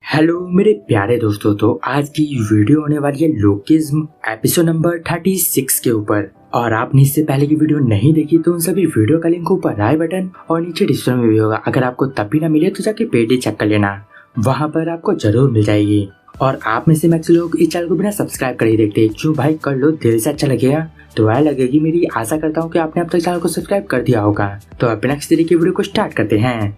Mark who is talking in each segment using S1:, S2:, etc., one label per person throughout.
S1: Hello मेरे प्यारे दोस्तों। तो आज की वीडियो होने वाली है लोकिज्म एपिसोड नंबर 36 के ऊपर। और आपने इससे पहले की वीडियो नहीं देखी तो उन सभी वीडियो का लिंक ऊपर आई बटन और नीचे डिस्क्रिप्शन में भी होगा। अगर आपको तब भी ना मिले तो जाके पेड ही चेक कर लेना, वहाँ पर आपको जरूर मिल जाएगी। और आप में से मैक्स लोग इस चैनल को बिना सब्सक्राइब कर ही देखते, क्यों भाई कर लो, दिल से अच्छा लगेगा तो वह लगेगी। मेरी आशा करता हूँ कि आपने अब तक चैनल को सब्सक्राइब कर दिया होगा। तो अब बिना किसी तरीके की वीडियो को स्टार्ट करते हैं।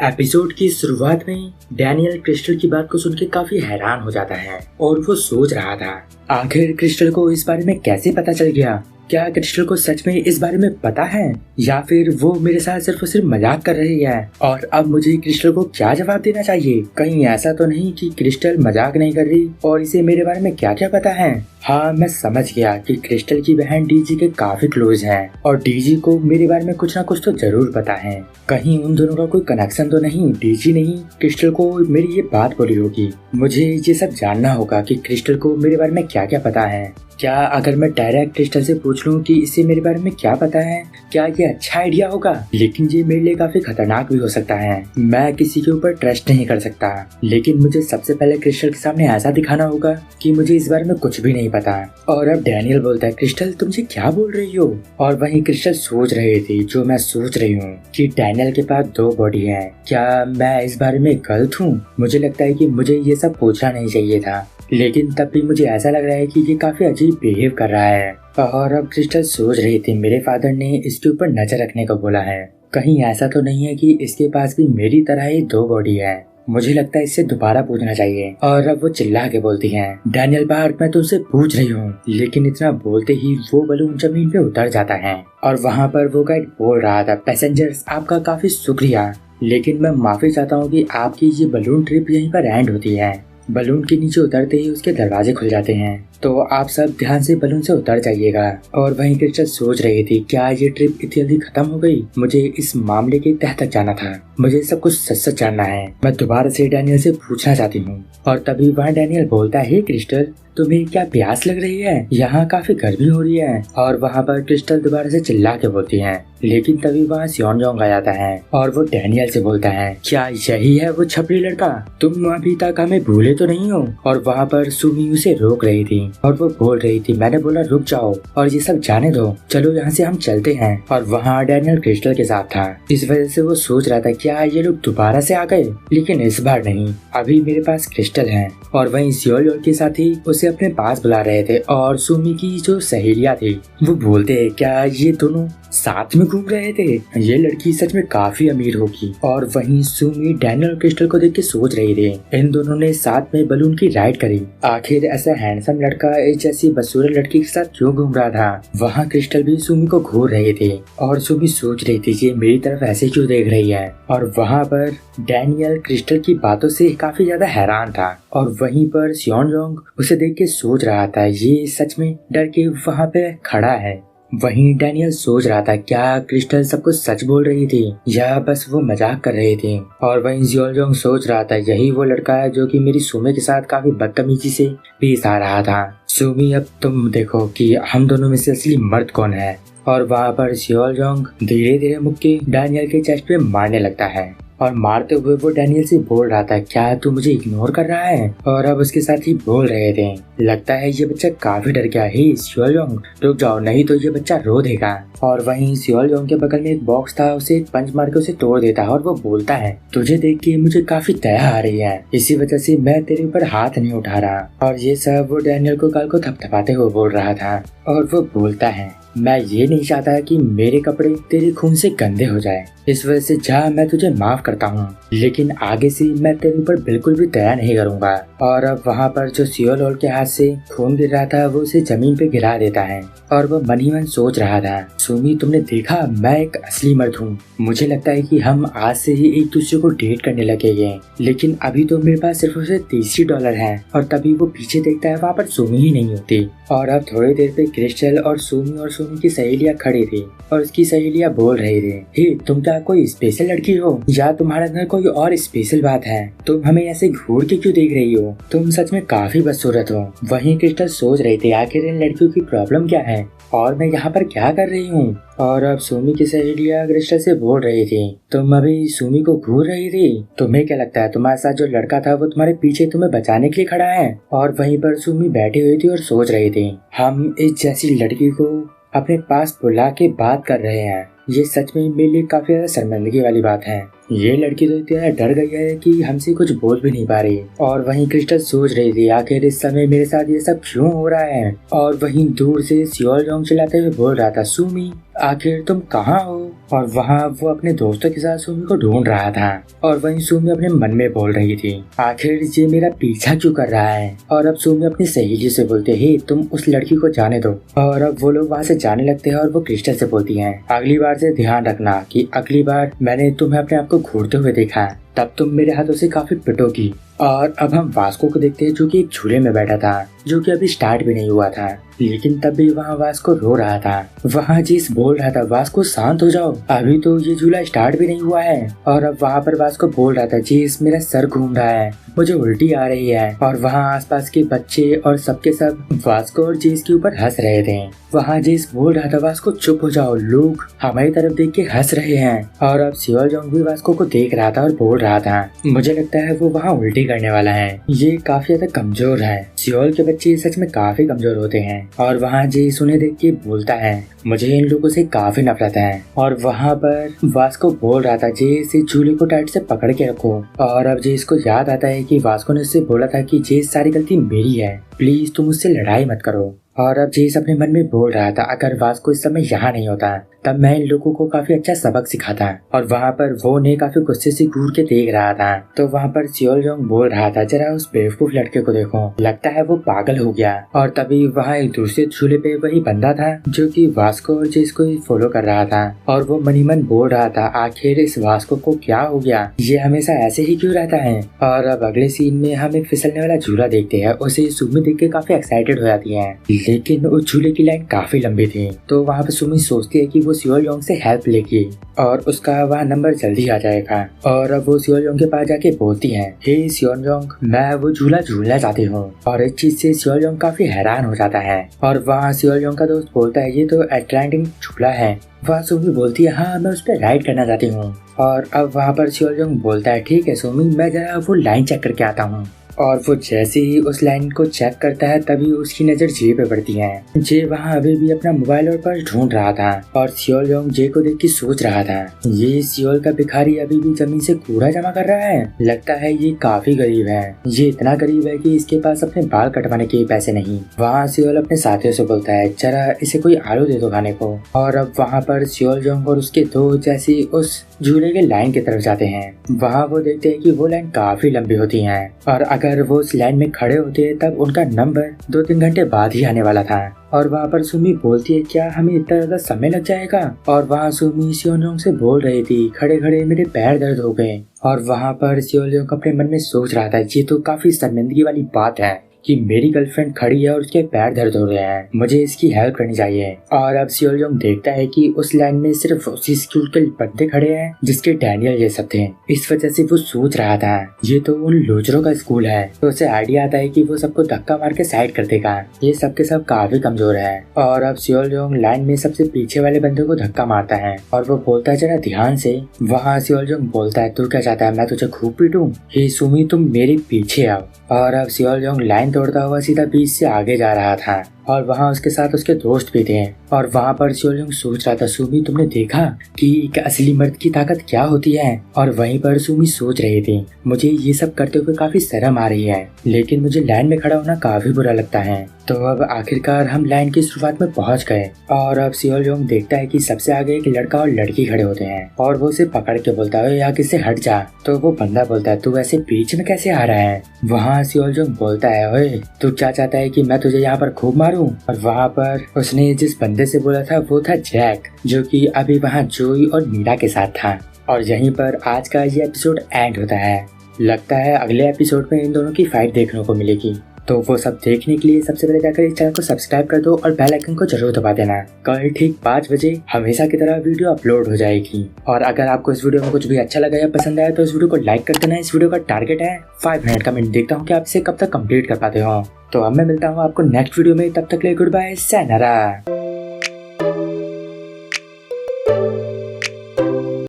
S1: एपिसोड की शुरुआत में डैनियल क्रिस्टल की बात को सुन के काफी हैरान हो जाता है और वो सोच रहा था आखिर क्रिस्टल को इस बारे में कैसे पता चल गया। क्या क्रिस्टल को सच में इस बारे में पता है या फिर वो मेरे साथ सिर्फ और सिर्फ मजाक कर रही है। और अब मुझे क्रिस्टल को क्या जवाब देना चाहिए। कहीं ऐसा तो नहीं कि क्रिस्टल मजाक नहीं कर रही और इसे मेरे बारे में क्या क्या पता है। हाँ, मैं समझ गया कि क्रिस्टल की बहन डीजी के काफी क्लोज है और डीजी को मेरे बारे में कुछ ना कुछ तो जरूर पता है। कहीं उन दोनों का कोई कनेक्शन तो नहीं। डीजी नहीं क्रिस्टल को मेरी ये बात बोली होगी। मुझे ये सब जानना होगा कि क्रिस्टल को मेरे बारे में क्या क्या पता है। क्या अगर मैं डायरेक्ट क्रिस्टल से पूछ लूं कि इसे मेरे बारे में क्या पता है, क्या ये अच्छा आइडिया होगा। लेकिन ये मेरे लिए काफी खतरनाक भी हो सकता है। मैं किसी के ऊपर ट्रस्ट नहीं कर सकता। लेकिन मुझे सबसे पहले क्रिस्टल के सामने ऐसा दिखाना होगा कि मुझे इस बारे में कुछ भी नहीं पता। और अब डैनियल बोलता है, क्रिस्टल तुम ये क्या बोल रही हो। और वहीं क्रिस्टल सोच रही थी जो मैं सोच रही हूँ कि डैनियल के पास 2 बॉडी है। क्या मैं इस बारे में गलत हूँ। मुझे लगता है कि मुझे ये सब पूछना नहीं चाहिए था, लेकिन तब भी मुझे ऐसा लग रहा है कि ये काफी अजीब बिहेव कर रहा है। और अब क्रिस्टल सोच रही थी मेरे फादर ने इसके ऊपर नजर रखने को बोला है। कहीं ऐसा तो नहीं है कि इसके पास भी मेरी तरह ही 2 बॉडी है। मुझे लगता है इससे दोबारा पूछना चाहिए। और अब वो चिल्ला के बोलती है, डैनियल पार्क मैं तुमसे पूछ रही हूँ। लेकिन इतना बोलते ही वो बलून जमीन पे उतर जाता है। और वहाँ पर वो गाइड बोल रहा था, पैसेंजर्स आपका काफी शुक्रिया, लेकिन मैं माफी चाहता हूँ कि आपकी ये बलून ट्रिप यहीं पर एंड होती है। बलून के नीचे उतरते ही उसके दरवाजे खुल जाते हैं, तो आप सब ध्यान से बलून से उतर जाइएगा। और वहीं क्रिस्टल सोच रही थी, क्या ये ट्रिप इतनी जल्दी खत्म हो गई। मुझे इस मामले के तह तक जाना था। मुझे सब कुछ सच सच जानना है। मैं दोबारा से डैनियल से पूछना चाहती हूँ। और तभी वहाँ डैनियल बोलता है, क्रिस्टल तुम्हें क्या प्यास लग रही है, यहाँ काफी गर्मी हो रही है। और वहाँ पर क्रिस्टल दोबारा से चिल्ला के बोलती है। लेकिन तभी वहाँ सियोनजोंग आ जाता है और वो डैनियल से बोलता है, क्या यही है वो छपरी लड़का, तुम अभी तक हमें भूले तो नहीं हो। और वहाँ पर सुमी उसे रोक रही थी और वो बोल रही थी, मैंने बोला रुक जाओ और ये सब जाने दो, चलो यहाँ से हम चलते हैं। और वहाँ डैनियल क्रिस्टल के साथ था। इस वजह से वो सोच रहा था क्या ये लोग दोबारा से आ गए। लेकिन इस बार नहीं, अभी मेरे पास क्रिस्टल है। और वहीं सियोल के साथी उसे अपने पास बुला रहे थे। और सुमी की जो सहेलियां थी वो बोलते हैं, क्या ये दोनों साथ में घूम रहे थे, ये लड़की सच में काफी अमीर होगी। और वहीं सुमी डैनियल और क्रिस्टल को देख के सोच रही थी, इन दोनों ने साथ में बलून की राइड करी। आखिर ऐसा हैंडसम लड़का इस जैसी बदसूरत लड़की के साथ क्यों घूम रहा था। वहाँ क्रिस्टल भी सुमी को घूर रही थी और सुमी सोच रही थी ये मेरी तरफ ऐसे क्यों देख रही है। और वहाँ पर डैनियल क्रिस्टल की बातों से काफी ज्यादा हैरान था। और वहीं पर सियोनजोंग उसे देख के सोच रहा था ये सच में डर के वहाँ पे खड़ा है। वहीं डैनियल सोच रहा था क्या क्रिस्टल सब कुछ सच बोल रही थी या बस वो मजाक कर रही थी। और वहीं सियोनजोंग सोच रहा था यही वो लड़का है जो कि मेरी सुमी के साथ काफी बदतमीजी से पेश आ रहा था। सुमी अब तुम देखो कि हम दोनों में से असली मर्द कौन है। और वहाँ पर सियोनजोंग धीरे धीरे मुक्के डैनियल के चेस्ट पे मारने लगता है। और मारते हुए वो डैनियल से बोल रहा था, क्या तू मुझे इग्नोर कर रहा है। और अब उसके साथ ही बोल रहे थे, लगता है ये बच्चा काफी डर गया है। सियोलजोंग रुक जाओ, नहीं तो ये बच्चा रो देगा। और वहीं सियोलजोंग के बगल में एक बॉक्स था, उसे एक पंच मार के उसे तोड़ देता है। और वो बोलता है, तुझे देख के मुझे काफी दया आ रही है, इसी वजह से मैं तेरे ऊपर हाथ नहीं उठा रहा। और ये सब वो डैनियल को गाल को थपथपाते हुए बोल रहा था। और वो बोलता है, मैं ये नहीं चाहता कि मेरे कपड़े तेरे खून से गंदे हो जाए, इस वजह से जा मैं तुझे माफ करता हूँ, लेकिन आगे से मैं तेरे ऊपर बिल्कुल भी दया नहीं करूँगा। और अब वहाँ पर जो सियोल के हाथ से खून गिर रहा था वो उसे जमीन पे गिरा देता है। और वो मन ही मन सोच रहा था, सुमी तुमने देखा मैं एक असली मर्द हूँ। मुझे लगता है कि हम आज से ही एक दूसरे को डेट करने लगेंगे। लेकिन अभी तो मेरे पास सिर्फ उसे $30 है। और तभी वो पीछे देखता है, वहाँ पर सुमी ही नहीं होती। और अब थोड़ी देर पे क्रिस्टल और सुमी सुमी की सहेलियाँ खड़ी थी और उसकी सहेलियाँ बोल रही थी, हे तुम क्या कोई स्पेशल लड़की हो या तुम्हारे अंदर कोई और स्पेशल बात है? तुम हमें ऐसे घूर के क्यों देख रही हो? तुम सच में काफी बदसूरत हो। वहीं क्रिस्टल सोच रही थी आखिर इन लड़कियों की प्रॉब्लम क्या है और मैं यहाँ पर क्या कर रही हूँ। और अब सुमी की सहेलियाँ क्रिस्टल से बोल रही थी, तुम अभी सुमी को घूर रही थी? तुम्हें क्या लगता है तुम्हारे साथ जो लड़का था वो तुम्हारे पीछे तुम्हें बचाने के लिए खड़ा है? और वहीं पर सुमी बैठी हुई थी और सोच रही थी, हम इस जैसी लड़की को अपने पास बुला के बात कर रहे हैं, ये सच में मेरे लिए काफी ज्यादा शर्मिंदगी वाली बात है। ये लड़की तो इतना डर गई है कि हमसे कुछ बोल भी नहीं पा रही। और वहीं क्रिस्टल सोच रही थी आखिर इस समय मेरे साथ ये सब क्यों हो रहा है। और वहीं दूर से सियोल-जोंग चिल्लाते हुए बोल रहा था, सुमी आखिर तुम कहाँ हो? और वहाँ वो अपने दोस्तों के साथ सुमी को ढूंढ रहा था। और वहीं सुमी अपने मन में बोल रही थी, आखिर ये मेरा पीछा क्यों कर रहा है। और अब सुमी अपनी सहेली से बोलते, हे तुम उस लड़की को जाने दो। और अब वो लोग वहाँ से जाने लगते हैं और वो क्रिस्टल से बोलती है, अगली बार से ध्यान रखना कि अगली बार मैंने तुम्हें अपने आप को घूरते हुए देखा तब तुम मेरे हाथों से काफी पिटोगी। और अब हम वास्को को देखते हैं जो कि एक झूले में बैठा था, जो कि अभी स्टार्ट भी नहीं हुआ था, लेकिन तब भी वहाँ वास्को रो रहा था। वहाँ जीस बोल रहा था, वास्को शांत हो जाओ, अभी तो ये झूला स्टार्ट भी नहीं हुआ है। और अब वहाँ पर वास्को बोल रहा था, जीस मेरा सर घूम रहा है, मुझे उल्टी आ रही है। और वहाँ आसपास के बच्चे और सबके सब वास्को और जीस के ऊपर हंस रहे थे। वहाँ जीस बोल रहा था, वास्को चुप हो जाओ, लोग हमारी तरफ देख के हंस रहे हैं। और अब सियोल-जोंग भी वास्को को देख रहा था और बोल रहा था, मुझे लगता है वो वहाँ उल्टी करने वाला है, ये काफी ज्यादा कमजोर है। सियोल के बच्चे सच में काफी कमजोर होते हैं। और वहाँ जीस उन्हें देख के बोलता है, मुझे इन लोगों से काफी नफरत है। और वहाँ पर वास्को बोल रहा था, जीस इस झूले को टाइट से पकड़ के रखो। और अब जीस को याद आता है कि वास्को ने उससे बोला था कि जीस सारी गलती मेरी है, प्लीज तुम उससे लड़ाई मत करो। और अब जीस अपने मन में बोल रहा था, अगर वास्को इस समय यहाँ नहीं होता तब मैं इन लोगों को काफी अच्छा सबक सिखाता। और वहाँ पर वो उन्हें काफी गुस्से से घूर के देख रहा था। तो वहाँ पर सियोल-जोंग बोल रहा था, जरा उस बेवकूफ लड़के को देखो, लगता है वो पागल हो गया। और तभी वहाँ एक दूसरे झूले पे वही बंदा था जो कि वास्को और जीस को फॉलो कर रहा था। और वो मनी मन बोल रहा था, आखिर इस वास्को को क्या हो गया, ये हमेशा ऐसे ही क्यों रहता है। और अब अगले सीन में हम एक फिसलने वाला झूला देखते हैं। उसे सुमी देख के काफी एक्साइटेड हो जाती है, लेकिन उस झूले की लाइन काफी लंबी थी। तो वहाँ पर सुमी सोचती है कि वो सियोल-जोंग से हेल्प लेगी और उसका वह नंबर जल्दी आ जाएगा। और अब वो सियोल-जोंग के पास जाके बोलती है, हे सियोल-जोंग मैं वो झूला झूलना चाहती हूँ। और इस चीज से सियोल-जोंग काफी हैरान हो जाता है। और वहाँ सियोल-जोंग का दोस्त बोलता है, ये तो अटलांटिक झूला है। वह सुमी बोलती है, हाँ मैं उस पर राइड करना चाहती हूँ। और अब वहाँ पर सियोल-जोंग बोलता है, ठीक है सुमी, मैं जरा वो लाइन चेक करके आता हूँ। और वो जैसे ही उस लाइन को चेक करता है तभी उसकी नजर जे पे पड़ती है। जे वहाँ अभी भी अपना मोबाइल और पर्स ढूंढ रहा था। और सियोल-जोंग जे को देख के सोच रहा था, ये सियोल का भिखारी अभी भी जमीन से कूड़ा जमा कर रहा है, लगता है ये काफी गरीब है। ये इतना गरीब है कि इसके पास अपने बाल कटवाने के पैसे नहीं। वहाँ सियोल अपने साथियों से बोलता है, जरा इसे कोई आलू दे दो खाने को। और अब वहाँ पर सियोल-जोंग और उसके दोस्त जैसी उस झूले के लाइन की तरफ जाते हैं। वहाँ वो देखते हैं कि वो लाइन काफी लंबी होती है और अगर वो उस लाइन में खड़े होते तब उनका नंबर 2-3 घंटे बाद ही आने वाला था। और वहाँ पर सुमी बोलती है, क्या हमें इतना ज्यादा समय लग जाएगा। और वहाँ सुमी सियोल-जोंग से बोल रही थी, खड़े खड़े मेरे पैर दर्द हो गए। और वहाँ पर सियोल-जोंग अपने मन में सोच रहा था, ये तो काफी शर्मिंदगी वाली बात है कि मेरी गर्लफ्रेंड खड़ी है और उसके पैर दर्द हो रहे हैं, मुझे इसकी हेल्प करनी चाहिए। और अब सियोल-जोंग देखता है कि उस लाइन में सिर्फ उसी स्कूल के बंदे खड़े हैं जिसके डैनियल ये सब थे। इस वजह से वो सोच रहा था ये तो उन लूजरों का स्कूल है। तो उसे आइडिया आता है कि वो सबको धक्का मार के साइड कर देगा, ये सबके सब काफी कमजोर है। और अब सियोल-जोंग लाइन में सबसे पीछे वाले बंदे को धक्का मारता है और वो बोलता है, जरा ध्यान से। वहाँ सियोल-जोंग बोलता है, तू क्या चाहता है, मैं तुझे खूब पीटूं? हे सुमी तुम मेरे पीछे आओ। और अब सियोल-जोंग लाइन तोड़ता हुआ सीधा बीच से आगे जा रहा था। और वहाँ उसके साथ उसके दोस्त भी थे। और वहाँ पर सियोल-जोंग सोच रहा था, सुमी तुमने देखा कि एक असली मर्द की ताकत क्या होती है। और वहीं पर सुमी सोच रही थी, मुझे ये सब करते हुए काफी शर्म आ रही है, लेकिन मुझे लाइन में खड़ा होना काफी बुरा लगता है। तो अब आखिरकार हम लाइन की शुरुआत में पहुंच गए। और अब सियोल-जोंग देखता है कि सबसे आगे एक लड़का और लड़की खड़े होते हैं और वो उसे पकड़ के बोलता है, या किससे हट जा। तो वो बंदा बोलता है, तू ऐसे बीच में कैसे आ रहा है। वहाँ सियोल-जोंग बोलता है, ओए तू क्या चाहता है कि मैं तुझे यहाँ पर खूब मारूं। और वहाँ पर उसने जिस बंदे से बोला था वो था जैक, जो कि अभी वहाँ जोई और मीरा के साथ था। और यहीं पर आज का ये एपिसोड एंड होता है। लगता है अगले एपिसोड में इन दोनों की फाइट देखने को मिलेगी। तो वो सब देखने के लिए सबसे पहले जाकर इस चैनल को सब्सक्राइब कर दो और बेल आइकन को जरूर दबा देना। कल ठीक 5 बजे हमेशा की तरह वीडियो अपलोड हो जाएगी। और अगर आपको इस वीडियो में कुछ भी अच्छा लगा या पसंद आया तो इस वीडियो को लाइक कर देना। इस वीडियो का टारगेट है 5 मिनट का। मैं देखता हूँ कि आप इसे कब तक कंप्लीट कर पाते हो। तो अब मैं मिलता हूँ आपको नेक्स्ट वीडियो में। तब तक के लिए गुड बाय, sayonara।